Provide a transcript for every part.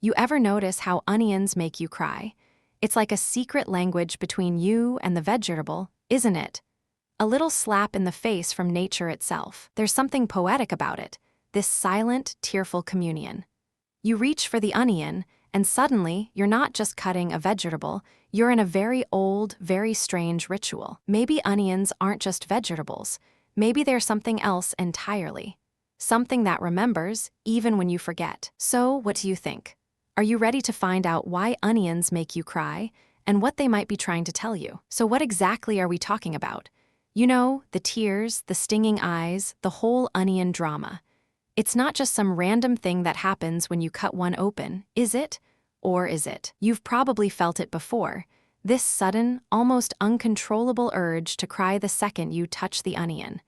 You ever notice how onions make you cry? It's like a secret language between you and the vegetable, isn't it? A little slap in the face from nature itself. There's something poetic about it, this silent, tearful communion. You reach for the onion, and suddenly you're not just cutting a vegetable, you're in a very old, very strange ritual. Maybe onions aren't just vegetables. Maybe they're something else entirely. Something that remembers, even when you forget. So, what do you think? Are you ready to find out why onions make you cry, and what they might be trying to tell you? So what exactly are we talking about? You know, the tears, the stinging eyes, the whole onion drama. It's not just some random thing that happens when you cut one open, is it? Or is it? You've probably felt it before. This sudden, almost uncontrollable urge to cry the second you touch the onion.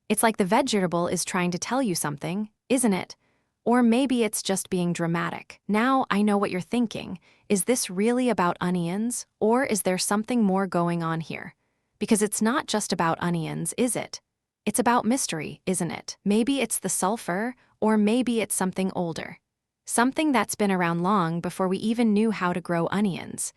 It's like the vegetable is trying to tell you something, isn't it? Or maybe it's just being dramatic. Now I know what you're thinking. Is this really about onions, or is there something more going on here? Because it's not just about onions, is it? It's about mystery, isn't it? Maybe it's the sulfur, or maybe it's something older. Something that's been around long before we even knew how to grow onions.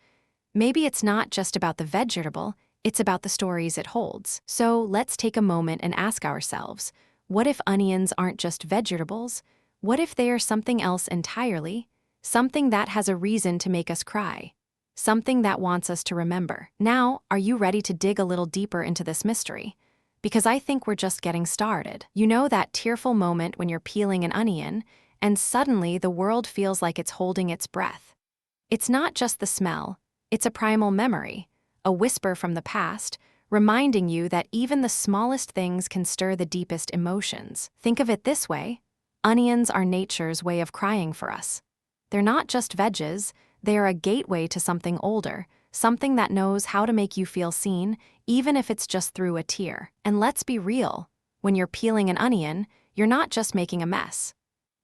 Maybe it's not just about the vegetable, it's about the stories it holds. So let's take a moment and ask ourselves, what if onions aren't just vegetables? What if they are something else entirely? Something that has a reason to make us cry. Something that wants us to remember. Now, are you ready to dig a little deeper into this mystery? Because I think we're just getting started. You know that tearful moment when you're peeling an onion, and suddenly the world feels like it's holding its breath. It's not just the smell, it's a primal memory, a whisper from the past, reminding you that even the smallest things can stir the deepest emotions. Think of it this way. Onions are nature's way of crying for us. They're not just veggies, they are a gateway to something older, something that knows how to make you feel seen, even if it's just through a tear. And let's be real, when you're peeling an onion, you're not just making a mess.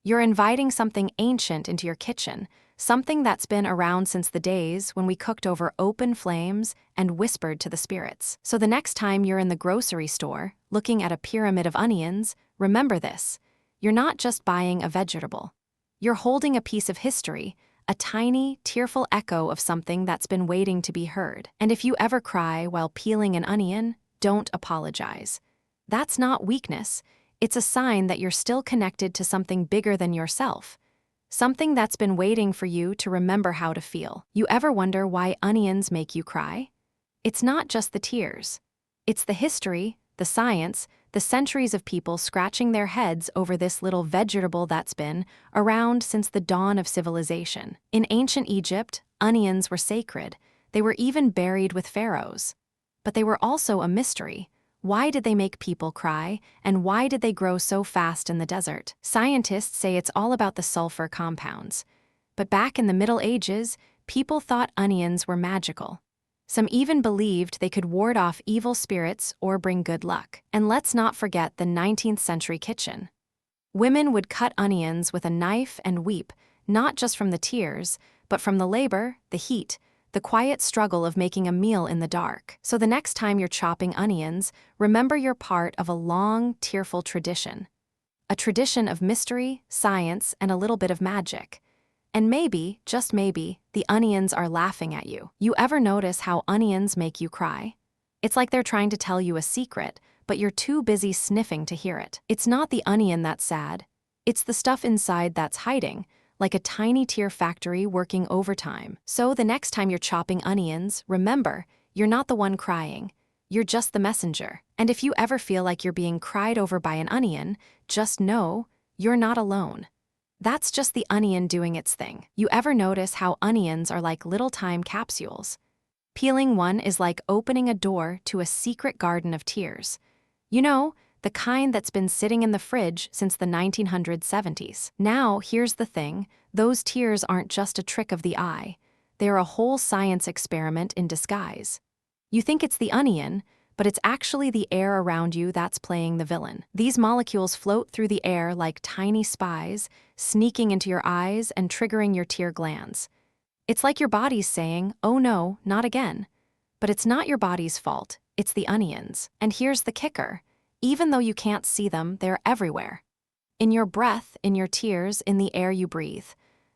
You're inviting something ancient into your kitchen, something that's been around since the days when we cooked over open flames and whispered to the spirits. So the next time you're in the grocery store, looking at a pyramid of onions, remember this. You're not just buying a vegetable. You're holding a piece of history, a tiny, tearful echo of something that's been waiting to be heard. And if you ever cry while peeling an onion, don't apologize. That's not weakness. It's a sign that you're still connected to something bigger than yourself. Something that's been waiting for you to remember how to feel. You ever wonder why onions make you cry? It's not just the tears. It's the history, the science, the centuries of people scratching their heads over this little vegetable that's been around since the dawn of civilization. In ancient Egypt, onions were sacred. They were even buried with pharaohs. But they were also a mystery. Why did they make people cry, and why did they grow so fast in the desert? Scientists say it's all about the sulfur compounds. But back in the Middle Ages, people thought onions were magical. Some even believed they could ward off evil spirits or bring good luck. And let's not forget the 19th century kitchen. Women would cut onions with a knife and weep, not just from the tears, but from the labor, the heat, the quiet struggle of making a meal in the dark. So the next time you're chopping onions, remember you're part of a long, tearful tradition. A tradition of mystery, science, and a little bit of magic. And maybe, just maybe, the onions are laughing at you. You ever notice how onions make you cry? It's like they're trying to tell you a secret, but you're too busy sniffing to hear it. It's not the onion that's sad. It's the stuff inside that's hiding, like a tiny tear factory working overtime. So the next time you're chopping onions, remember, you're not the one crying. You're just the messenger. And if you ever feel like you're being cried over by an onion, just know, you're not alone. That's just the onion doing its thing. You ever notice how onions are like little time capsules? Peeling one is like opening a door to a secret garden of tears. You know, the kind that's been sitting in the fridge since the 1970s. Now, here's the thing, those tears aren't just a trick of the eye. They're a whole science experiment in disguise. You think it's the onion, but it's actually the air around you that's playing the villain. These molecules float through the air like tiny spies, sneaking into your eyes and triggering your tear glands. It's like your body's saying, oh no, not again. But it's not your body's fault, it's the onions. And here's the kicker. Even though you can't see them, they're everywhere. In your breath, in your tears, in the air you breathe.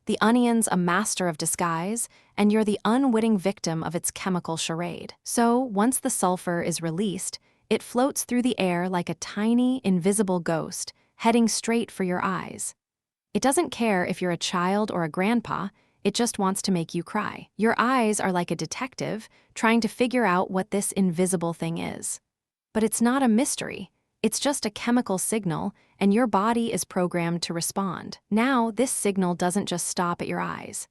The onion's a master of disguise, and you're the unwitting victim of its chemical charade. So, once the sulfur is released, it floats through the air like a tiny, invisible ghost, heading straight for your eyes. It doesn't care if you're a child or a grandpa, it just wants to make you cry. Your eyes are like a detective, trying to figure out what this invisible thing is. But it's not a mystery. It's just a chemical signal, and your body is programmed to respond. Now, this signal doesn't just stop at your eyes.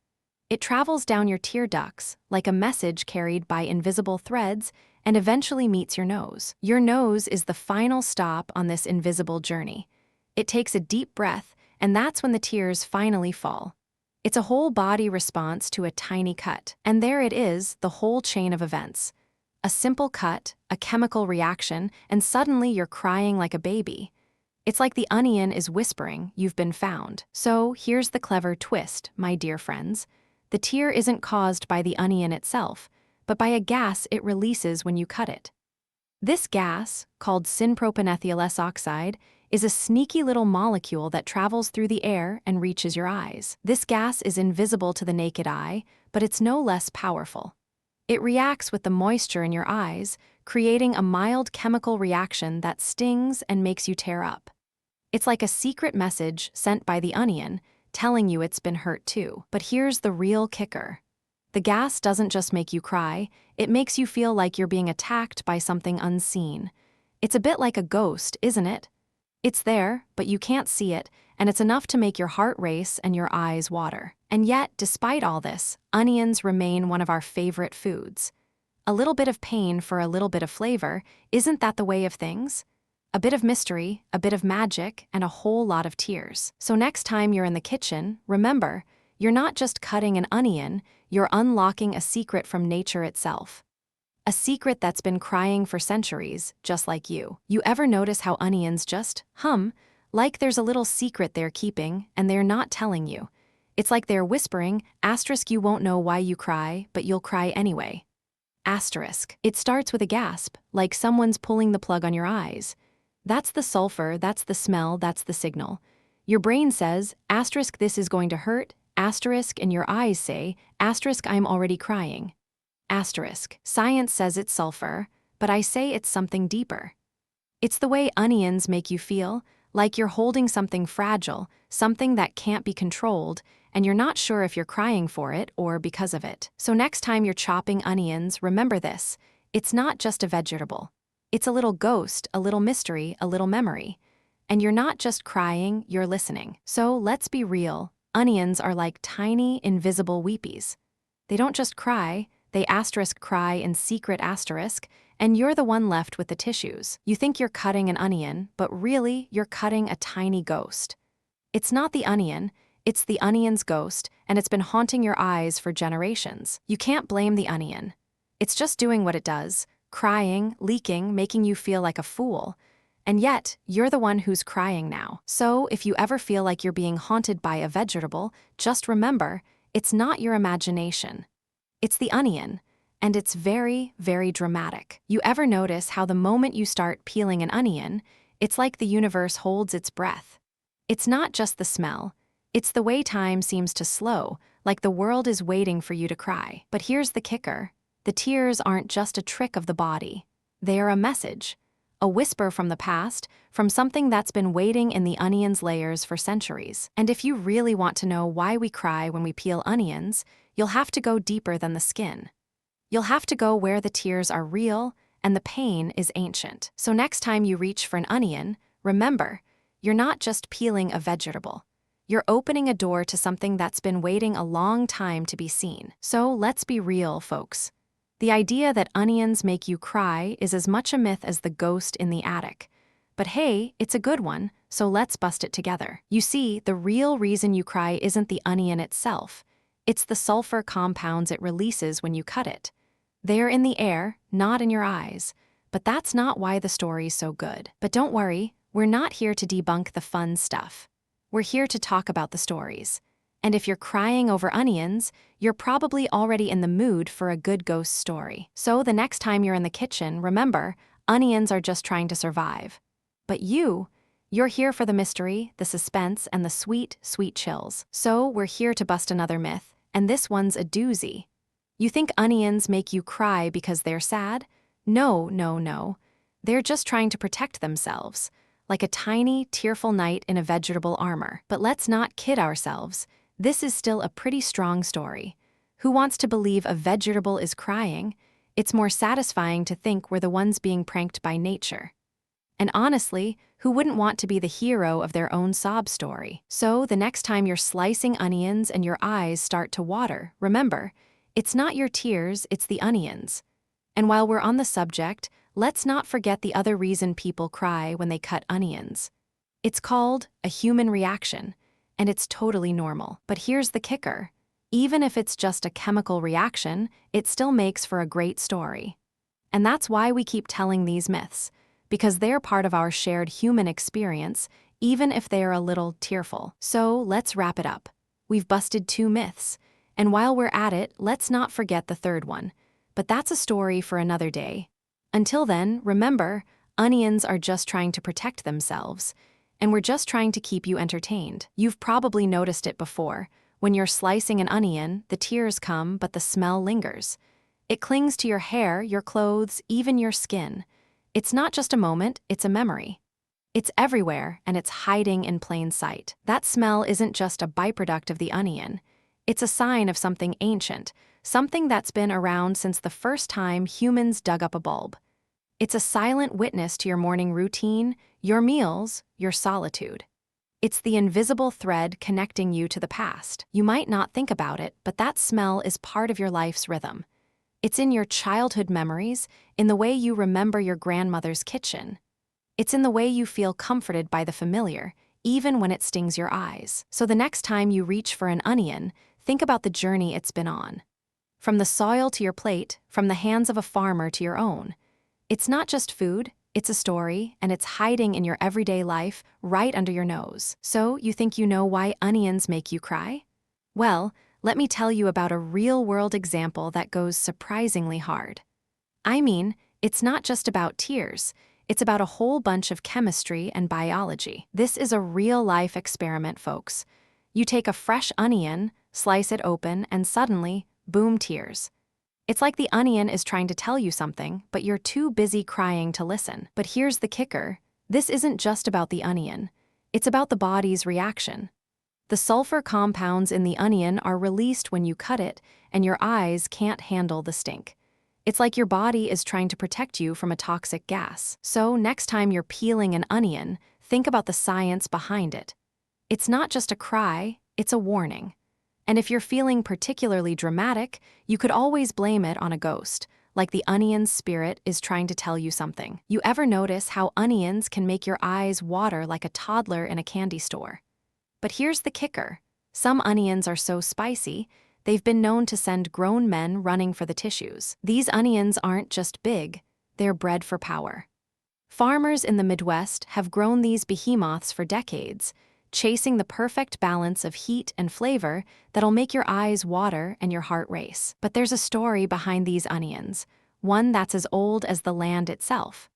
It travels down your tear ducts, like a message carried by invisible threads, and eventually meets your nose. Your nose is the final stop on this invisible journey. It takes a deep breath, and that's when the tears finally fall. It's a whole body response to a tiny cut. And there it is, the whole chain of events. A simple cut, a chemical reaction, and suddenly you're crying like a baby. It's like the onion is whispering, "You've been found." So here's the clever twist, my dear friends. The tear isn't caused by the onion itself, but by a gas it releases when you cut it. This gas, called synpropanethyl S oxide, is a sneaky little molecule that travels through the air and reaches your eyes. This gas is invisible to the naked eye, but it's no less powerful. It reacts with the moisture in your eyes, creating a mild chemical reaction that stings and makes you tear up. It's like a secret message sent by the onion, telling you it's been hurt too. But here's the real kicker. The gas doesn't just make you cry, it makes you feel like you're being attacked by something unseen. It's a bit like a ghost, isn't it? It's there, but you can't see it, and it's enough to make your heart race and your eyes water. And yet, despite all this, onions remain one of our favorite foods. A little bit of pain for a little bit of flavor, isn't that the way of things? A bit of mystery, a bit of magic, and a whole lot of tears. So next time you're in the kitchen, remember, you're not just cutting an onion, you're unlocking a secret from nature itself. A secret that's been crying for centuries, just like you. You ever notice how onions just hum, like there's a little secret they're keeping and they're not telling you? It's like they're whispering, asterisk, you won't know why you cry, but you'll cry anyway. Asterisk. It starts with a gasp, like someone's pulling the plug on your eyes. That's the sulfur, that's the smell, that's the signal. Your brain says, asterisk, this is going to hurt, asterisk, and your eyes say, asterisk, I'm already crying. Asterisk. Science says it's sulfur, but I say it's something deeper. It's the way onions make you feel, like you're holding something fragile, something that can't be controlled, and you're not sure if you're crying for it or because of it. So next time you're chopping onions, remember this. It's not just a vegetable. It's a little ghost, a little mystery, a little memory. And you're not just crying, you're listening. So let's be real. Onions are like tiny, invisible weepies. They don't just cry, they asterisk cry in secret asterisk, and you're the one left with the tissues. You think you're cutting an onion, but really, you're cutting a tiny ghost. It's not the onion, it's the onion's ghost, and it's been haunting your eyes for generations. You can't blame the onion. It's just doing what it does, crying, leaking, making you feel like a fool. And yet, you're the one who's crying now. So, if you ever feel like you're being haunted by a vegetable, just remember, it's not your imagination. It's the onion, and it's very, very dramatic. You ever notice how the moment you start peeling an onion, it's like the universe holds its breath? It's not just the smell, it's the way time seems to slow, like the world is waiting for you to cry. But here's the kicker. The tears aren't just a trick of the body. They are a message, a whisper from the past, from something that's been waiting in the onion's layers for centuries. And if you really want to know why we cry when we peel onions, you'll have to go deeper than the skin. You'll have to go where the tears are real and the pain is ancient. So next time you reach for an onion, remember, you're not just peeling a vegetable. You're opening a door to something that's been waiting a long time to be seen. So let's be real, folks. The idea that onions make you cry is as much a myth as the ghost in the attic. But hey, it's a good one, so let's bust it together. You see, the real reason you cry isn't the onion itself. It's the sulfur compounds it releases when you cut it. They're in the air, not in your eyes. But that's not why the story's so good. But don't worry, we're not here to debunk the fun stuff. We're here to talk about the stories. And if you're crying over onions, you're probably already in the mood for a good ghost story. So the next time you're in the kitchen, remember, onions are just trying to survive. But you You're here for the mystery, the suspense, and the sweet, sweet chills. So we're here to bust another myth, and this one's a doozy. You think onions make you cry because they're sad? No, no, no. They're just trying to protect themselves, like a tiny, tearful knight in a vegetable armor. But let's not kid ourselves. This is still a pretty strong story. Who wants to believe a vegetable is crying? It's more satisfying to think we're the ones being pranked by nature. And honestly, who wouldn't want to be the hero of their own sob story? So the next time you're slicing onions and your eyes start to water, remember, it's not your tears, it's the onions. And while we're on the subject, let's not forget the other reason people cry when they cut onions. It's called a human reaction, and it's totally normal. But here's the kicker. Even if it's just a chemical reaction, it still makes for a great story. And that's why we keep telling these myths, because they're part of our shared human experience, even if they're a little tearful. So let's wrap it up. We've busted 2 myths, and while we're at it, let's not forget the third one. But that's a story for another day. Until then, remember, onions are just trying to protect themselves, and we're just trying to keep you entertained. You've probably noticed it before. When you're slicing an onion, the tears come, but the smell lingers. It clings to your hair, your clothes, even your skin. It's not just a moment, it's a memory. It's everywhere, and it's hiding in plain sight. That smell isn't just a byproduct of the onion. It's a sign of something ancient, something that's been around since the first time humans dug up a bulb. It's a silent witness to your morning routine, your meals, your solitude. It's the invisible thread connecting you to the past. You might not think about it, but that smell is part of your life's rhythm. It's in your childhood memories, in the way you remember your grandmother's kitchen. It's in the way you feel comforted by the familiar, even when it stings your eyes. So the next time you reach for an onion, think about the journey it's been on. From the soil to your plate, from the hands of a farmer to your own. It's not just food, it's a story, and it's hiding in your everyday life, right under your nose. So, you think you know why onions make you cry? Well, let me tell you about a real-world example that goes surprisingly hard. I mean, it's not just about tears, it's about a whole bunch of chemistry and biology. This is a real-life experiment, folks. You take a fresh onion, slice it open, and suddenly, boom, tears. It's like the onion is trying to tell you something, but you're too busy crying to listen. But here's the kicker. This isn't just about the onion. It's about the body's reaction. The sulfur compounds in the onion are released when you cut it, and your eyes can't handle the stink. It's like your body is trying to protect you from a toxic gas. So next time you're peeling an onion, think about the science behind it. It's not just a cry, it's a warning. And if you're feeling particularly dramatic, you could always blame it on a ghost, like the onion's spirit is trying to tell you something. You ever notice how onions can make your eyes water like a toddler in a candy store? But here's the kicker. Some onions are so spicy, they've been known to send grown men running for the tissues. These onions aren't just big, they're bred for power. Farmers in the Midwest have grown these behemoths for decades, chasing the perfect balance of heat and flavor that'll make your eyes water and your heart race. But there's a story behind these onions, one that's as old as the land itself.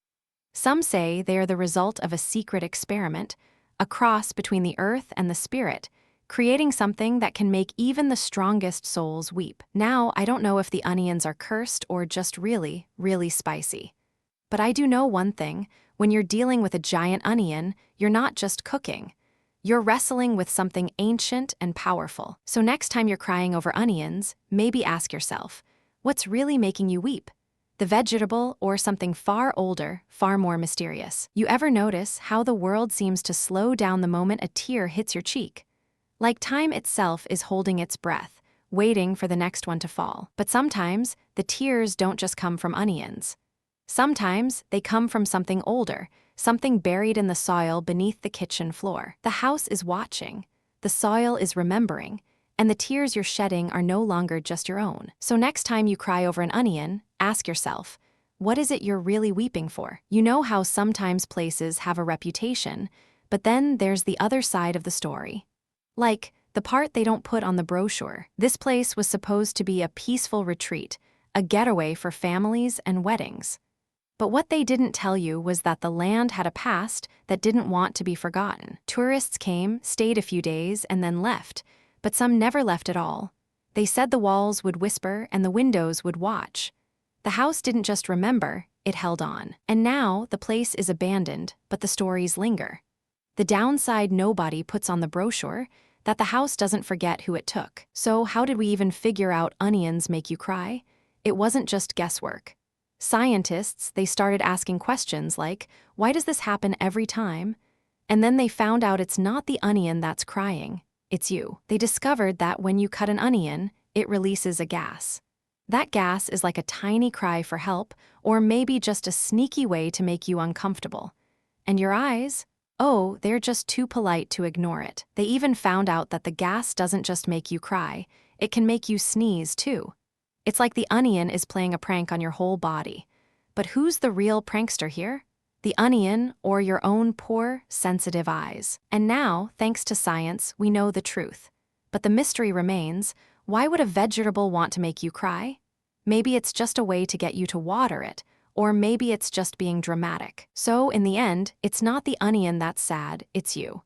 Some say they are the result of a secret experiment, a cross between the earth and the spirit, creating something that can make even the strongest souls weep. Now, I don't know if the onions are cursed or just really, really spicy. But I do know one thing, when you're dealing with a giant onion, you're not just cooking. You're wrestling with something ancient and powerful. So next time you're crying over onions, maybe ask yourself, what's really making you weep? The vegetable or something far older, far more mysterious? You ever notice how the world seems to slow down the moment a tear hits your cheek? Like time itself is holding its breath, waiting for the next one to fall. But sometimes, the tears don't just come from onions. Sometimes, they come from something older, something buried in the soil beneath the kitchen floor. The house is watching, the soil is remembering, and the tears you're shedding are no longer just your own. So next time you cry over an onion, ask yourself, what is it you're really weeping for? You know how sometimes places have a reputation, but then there's the other side of the story. Like, the part they don't put on the brochure. This place was supposed to be a peaceful retreat, a getaway for families and weddings. But what they didn't tell you was that the land had a past that didn't want to be forgotten. Tourists came, stayed a few days, and then left, but some never left at all. They said the walls would whisper and the windows would watch. The house didn't just remember, it held on. And now the place is abandoned, but the stories linger. The downside nobody puts on the brochure, that the house doesn't forget who it took. So how did we even figure out onions make you cry? It wasn't just guesswork. Scientists, they started asking questions like, why does this happen every time? And then they found out it's not the onion that's crying, it's you. They discovered that when you cut an onion, it releases a gas. That gas is like a tiny cry for help, or maybe just a sneaky way to make you uncomfortable. And your eyes? Oh, they're just too polite to ignore it. They even found out that the gas doesn't just make you cry, it can make you sneeze too. It's like the onion is playing a prank on your whole body. But who's the real prankster here? The onion or your own poor, sensitive eyes? And now, thanks to science, we know the truth. But the mystery remains, why would a vegetable want to make you cry? Maybe it's just a way to get you to water it, or maybe it's just being dramatic. So, in the end, it's not the onion that's sad, it's you.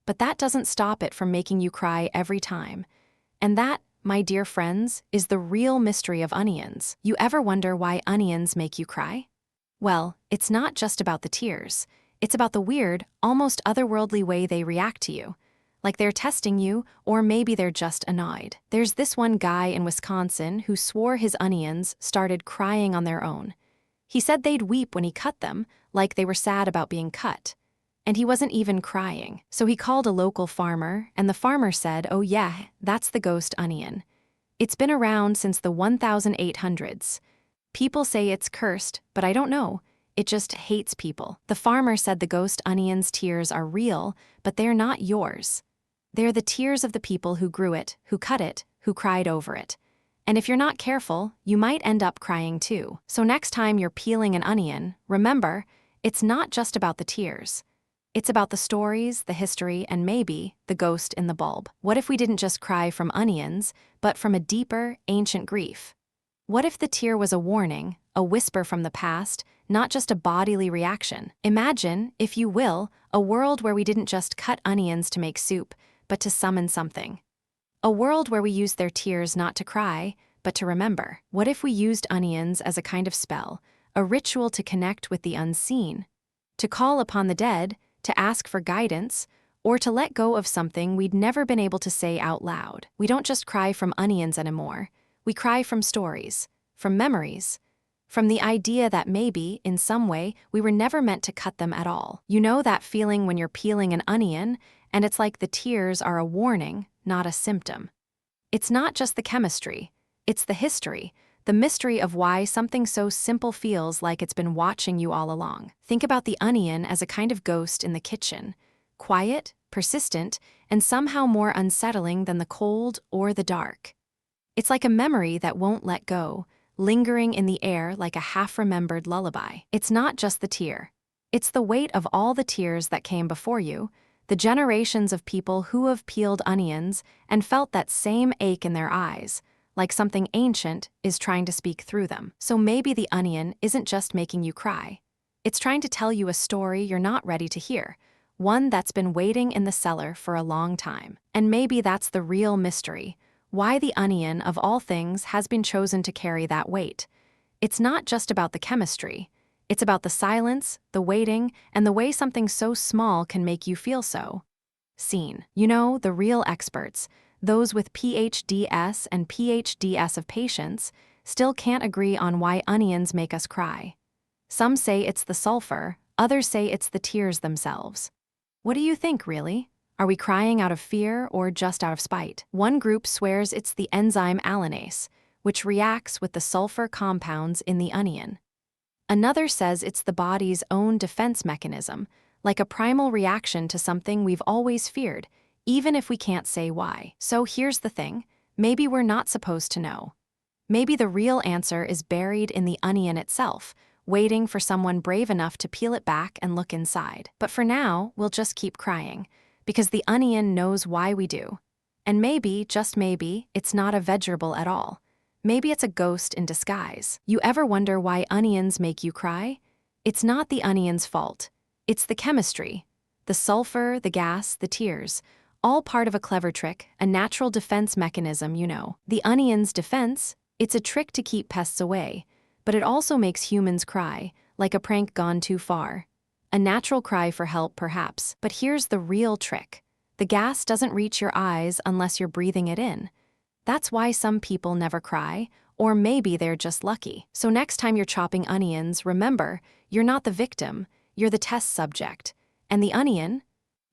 But that doesn't stop it from making you cry every time. And that, my dear friends, is the real mystery of onions. You ever wonder why onions make you cry? Well, it's not just about the tears. It's about the weird, almost otherworldly way they react to you. Like they're testing you, or maybe they're just annoyed. There's this one guy in Wisconsin who swore his onions started crying on their own. He said they'd weep when he cut them, like they were sad about being cut. And he wasn't even crying. So he called a local farmer, and the farmer said, oh yeah, that's the ghost onion. It's been around since the 1800s. People say it's cursed, but I don't know. It just hates people. The farmer said the ghost onion's tears are real, but they're not yours. They're the tears of the people who grew it, who cut it, who cried over it. And if you're not careful, you might end up crying too. So next time you're peeling an onion, remember, it's not just about the tears. It's about the stories, the history, and maybe the ghost in the bulb. What if we didn't just cry from onions, but from a deeper, ancient grief? What if the tear was a warning, a whisper from the past, not just a bodily reaction? Imagine, if you will, a world where we didn't just cut onions to make soup, but to summon something. A world where we use their tears not to cry, but to remember. What if we used onions as a kind of spell, a ritual to connect with the unseen, to call upon the dead, to ask for guidance, or to let go of something we'd never been able to say out loud? We don't just cry from onions anymore. We cry from stories, from memories, from the idea that maybe, in some way, we were never meant to cut them at all. You know that feeling when you're peeling an onion, and it's like the tears are a warning, not a symptom. It's not just the chemistry, it's the history, the mystery of why something so simple feels like it's been watching you all along. Think about the onion as a kind of ghost in the kitchen, quiet, persistent, and somehow more unsettling than the cold or the dark. It's like a memory that won't let go, lingering in the air like a half-remembered lullaby. It's not just the tear. It's the weight of all the tears that came before you, the generations of people who have peeled onions and felt that same ache in their eyes, like something ancient is trying to speak through them. So maybe the onion isn't just making you cry. It's trying to tell you a story you're not ready to hear, one that's been waiting in the cellar for a long time. And maybe that's the real mystery, why the onion, of all things, has been chosen to carry that weight. It's not just about the chemistry. It's about the silence, the waiting, and the way something so small can make you feel so seen. You know, the real experts, those with PhDs and PhDs of patience, still can't agree on why onions make us cry. Some say it's the sulfur, others say it's the tears themselves. What do you think, really? Are we crying out of fear or just out of spite? One group swears it's the enzyme allanase, which reacts with the sulfur compounds in the onion. Another says it's the body's own defense mechanism, like a primal reaction to something we've always feared, even if we can't say why. So here's the thing, maybe we're not supposed to know. Maybe the real answer is buried in the onion itself, waiting for someone brave enough to peel it back and look inside. But for now, we'll just keep crying, because the onion knows why we do. And maybe, just maybe, it's not a vegetable at all. Maybe it's a ghost in disguise. You ever wonder why onions make you cry? It's not the onion's fault. It's the chemistry. The sulfur, the gas, the tears. All part of a clever trick, a natural defense mechanism, you know. The onion's defense, it's a trick to keep pests away. But it also makes humans cry, like a prank gone too far. A natural cry for help, perhaps. But here's the real trick. The gas doesn't reach your eyes unless you're breathing it in. That's why some people never cry, or maybe they're just lucky. So next time you're chopping onions, remember, you're not the victim, you're the test subject. And the onion?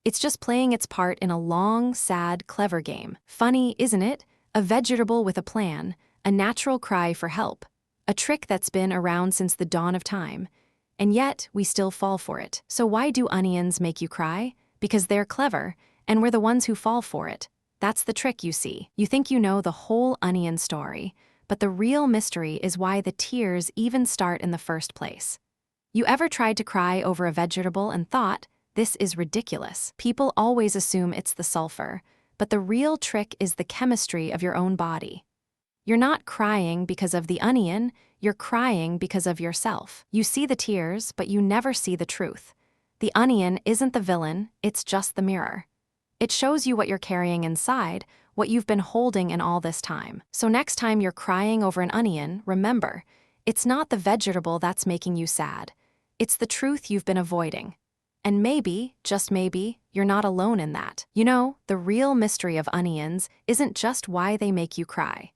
It's just playing its part in a long, sad, clever game. Funny, isn't it? A vegetable with a plan, a natural cry for help. A trick that's been around since the dawn of time. And yet, we still fall for it. So why do onions make you cry? Because they're clever, and we're the ones who fall for it. That's the trick, you see. You think you know the whole onion story, but the real mystery is why the tears even start in the first place. You ever tried to cry over a vegetable and thought, this is ridiculous? People always assume it's the sulfur, but the real trick is the chemistry of your own body. You're not crying because of the onion, you're crying because of yourself. You see the tears, but you never see the truth. The onion isn't the villain, it's just the mirror. It shows you what you're carrying inside, what you've been holding in all this time. So next time you're crying over an onion, remember, it's not the vegetable that's making you sad. It's the truth you've been avoiding. And maybe, just maybe, you're not alone in that. You know, the real mystery of onions isn't just why they make you cry.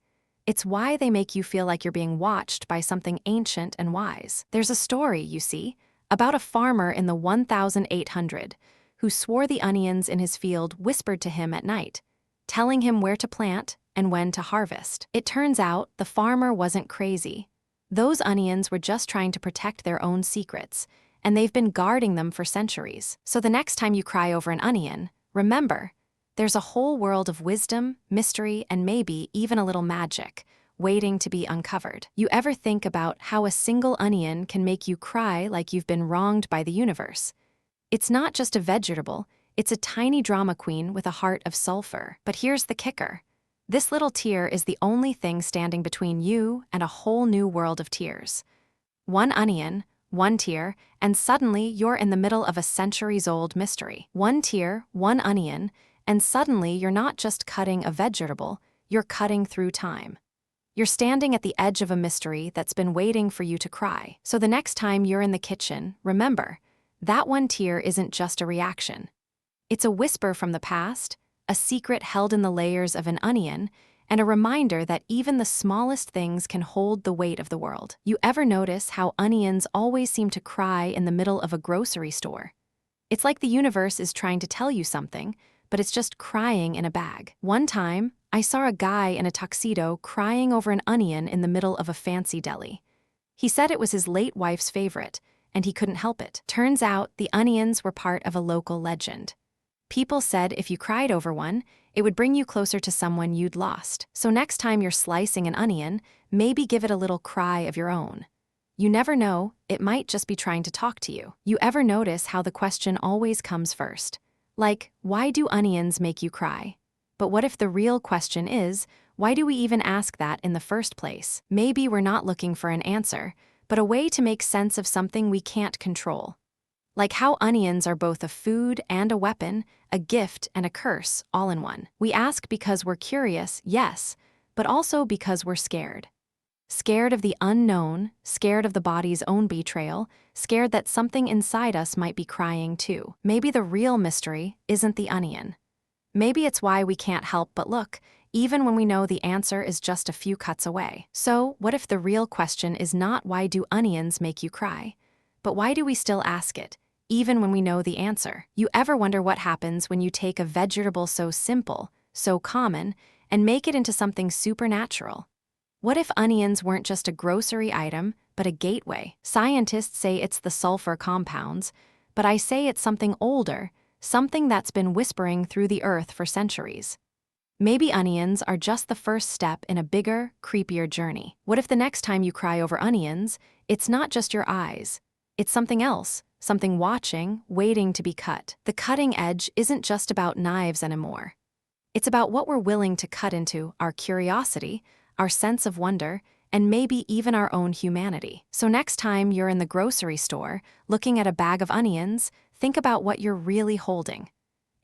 It's why they make you feel like you're being watched by something ancient and wise. There's a story, you see, about a farmer in the 1800 who swore the onions in his field whispered to him at night, telling him where to plant and when to harvest. It turns out the farmer wasn't crazy. Those onions were just trying to protect their own secrets, and they've been guarding them for centuries. So the next time you cry over an onion, remember, there's a whole world of wisdom, mystery, and maybe even a little magic waiting to be uncovered. You ever think about how a single onion can make you cry like you've been wronged by the universe? It's not just a vegetable, it's a tiny drama queen with a heart of sulfur. But here's the kicker. This little tear is the only thing standing between you and a whole new world of tears. One onion, one tear, and suddenly you're in the middle of a centuries-old mystery. One tear, one onion, and suddenly you're not just cutting a vegetable, you're cutting through time. You're standing at the edge of a mystery that's been waiting for you to cry. So the next time you're in the kitchen, remember, that one tear isn't just a reaction. It's a whisper from the past, a secret held in the layers of an onion, and a reminder that even the smallest things can hold the weight of the world. You ever notice how onions always seem to cry in the middle of a grocery store? It's like the universe is trying to tell you something, but it's just crying in a bag. One time, I saw a guy in a tuxedo crying over an onion in the middle of a fancy deli. He said it was his late wife's favorite, and he couldn't help it. Turns out, the onions were part of a local legend. People said if you cried over one, it would bring you closer to someone you'd lost. So next time you're slicing an onion, maybe give it a little cry of your own. You never know, it might just be trying to talk to you. You ever notice how the question always comes first? Like, why do onions make you cry? But what if the real question is, why do we even ask that in the first place? Maybe we're not looking for an answer, but a way to make sense of something we can't control. Like how onions are both a food and a weapon, a gift and a curse, all in one. We ask because we're curious, yes, but also because we're scared. Scared of the unknown, scared of the body's own betrayal, scared that something inside us might be crying too. Maybe the real mystery isn't the onion. Maybe it's why we can't help but look, even when we know the answer is just a few cuts away. So, what if the real question is not why do onions make you cry, but why do we still ask it, even when we know the answer? You ever wonder what happens when you take a vegetable so simple, so common, and make it into something supernatural? What if onions weren't just a grocery item, but a gateway? Scientists say it's the sulfur compounds, but I say it's something older, something that's been whispering through the earth for centuries. Maybe onions are just the first step in a bigger, creepier journey. What if the next time you cry over onions, it's not just your eyes? It's something else, something watching, waiting to be cut. The cutting edge isn't just about knives anymore. It's about what we're willing to cut into, our curiosity, our sense of wonder, and maybe even our own humanity. So next time you're in the grocery store, looking at a bag of onions, think about what you're really holding.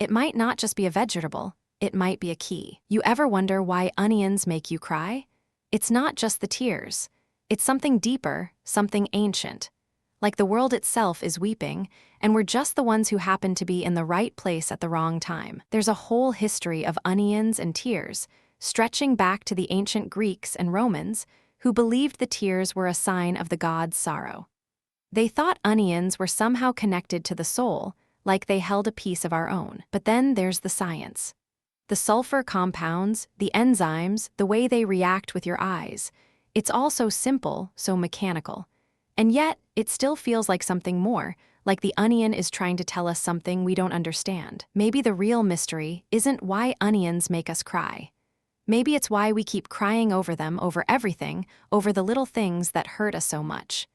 It might not just be a vegetable, it might be a key. You ever wonder why onions make you cry? It's not just the tears. It's something deeper, something ancient. Like the world itself is weeping, and we're just the ones who happen to be in the right place at the wrong time. There's a whole history of onions and tears, stretching back to the ancient Greeks and Romans, who believed the tears were a sign of the god's sorrow. They thought onions were somehow connected to the soul, like they held a piece of our own. But then there's the science. The sulfur compounds, the enzymes, the way they react with your eyes. It's all so simple, so mechanical. And yet, it still feels like something more, like the onion is trying to tell us something we don't understand. Maybe the real mystery isn't why onions make us cry. Maybe it's why we keep crying over them, over everything, over the little things that hurt us so much.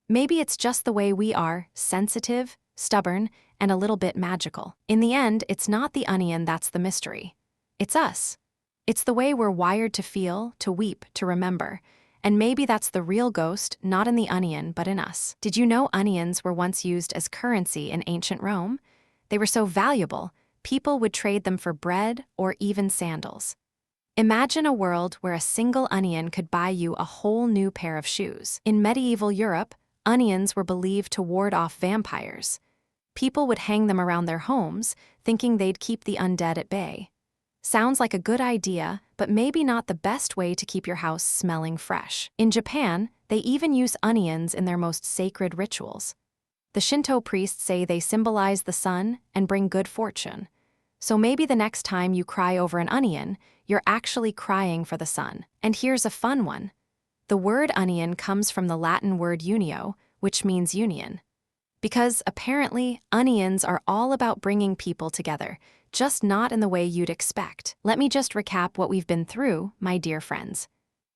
Maybe it's just the way we are, sensitive, stubborn, and a little bit magical. In the end, it's not the onion that's the mystery. It's us. It's the way we're wired to feel, to weep, to remember. And maybe that's the real ghost, not in the onion, but in us. Did you know onions were once used as currency in ancient Rome? They were so valuable, people would trade them for bread or even sandals. Imagine a world where a single onion could buy you a whole new pair of shoes. In medieval Europe, onions were believed to ward off vampires. People would hang them around their homes, thinking they'd keep the undead at bay. Sounds like a good idea, but maybe not the best way to keep your house smelling fresh. In Japan, they even use onions in their most sacred rituals. The Shinto priests say they symbolize the sun and bring good fortune. So maybe the next time you cry over an onion, you're actually crying for the sun. And here's a fun one. The word onion comes from the Latin word unio, which means union. Because apparently, onions are all about bringing people together, just not in the way you'd expect. Let me just recap what we've been through, my dear friends.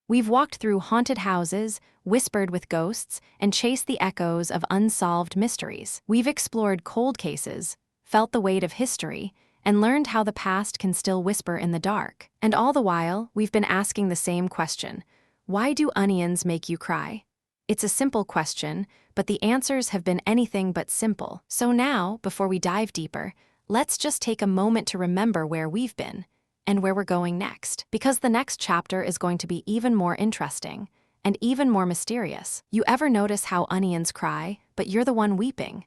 We've walked through haunted houses, whispered with ghosts, and chased the echoes of unsolved mysteries. We've explored cold cases, felt the weight of history, and learned how the past can still whisper in the dark. And all the while, we've been asking the same question: why do onions make you cry? It's a simple question, but the answers have been anything but simple. So now, before we dive deeper, let's just take a moment to remember where we've been and where we're going next. Because the next chapter is going to be even more interesting and even more mysterious. You ever notice how onions cry, but you're the one weeping?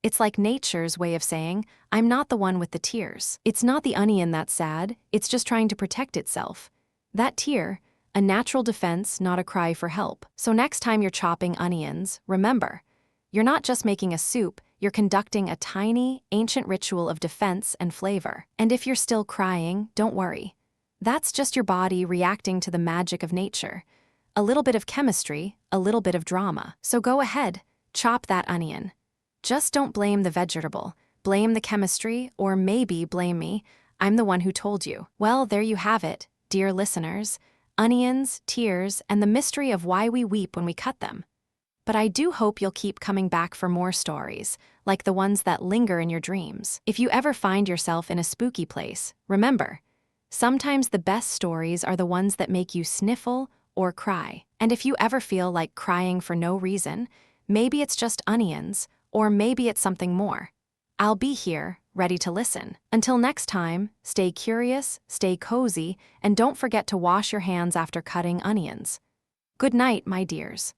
It's like nature's way of saying, I'm not the one with the tears. It's not the onion that's sad, it's just trying to protect itself. That tear, a natural defense, not a cry for help. So next time you're chopping onions, remember, you're not just making a soup, you're conducting a tiny, ancient ritual of defense and flavor. And if you're still crying, don't worry. That's just your body reacting to the magic of nature. A little bit of chemistry, a little bit of drama. So go ahead, chop that onion. Just don't blame the vegetable, blame the chemistry, or maybe blame me. I'm the one who told you. Well, there you have it, dear listeners. Onions, tears, and the mystery of why we weep when we cut them. But I do hope you'll keep coming back for more stories, like the ones that linger in your dreams. If you ever find yourself in a spooky place, remember, sometimes the best stories are the ones that make you sniffle or cry. And if you ever feel like crying for no reason, maybe it's just onions, or maybe it's something more. I'll be here, ready to listen. Until next time, stay curious, stay cozy, and don't forget to wash your hands after cutting onions. Good night, my dears.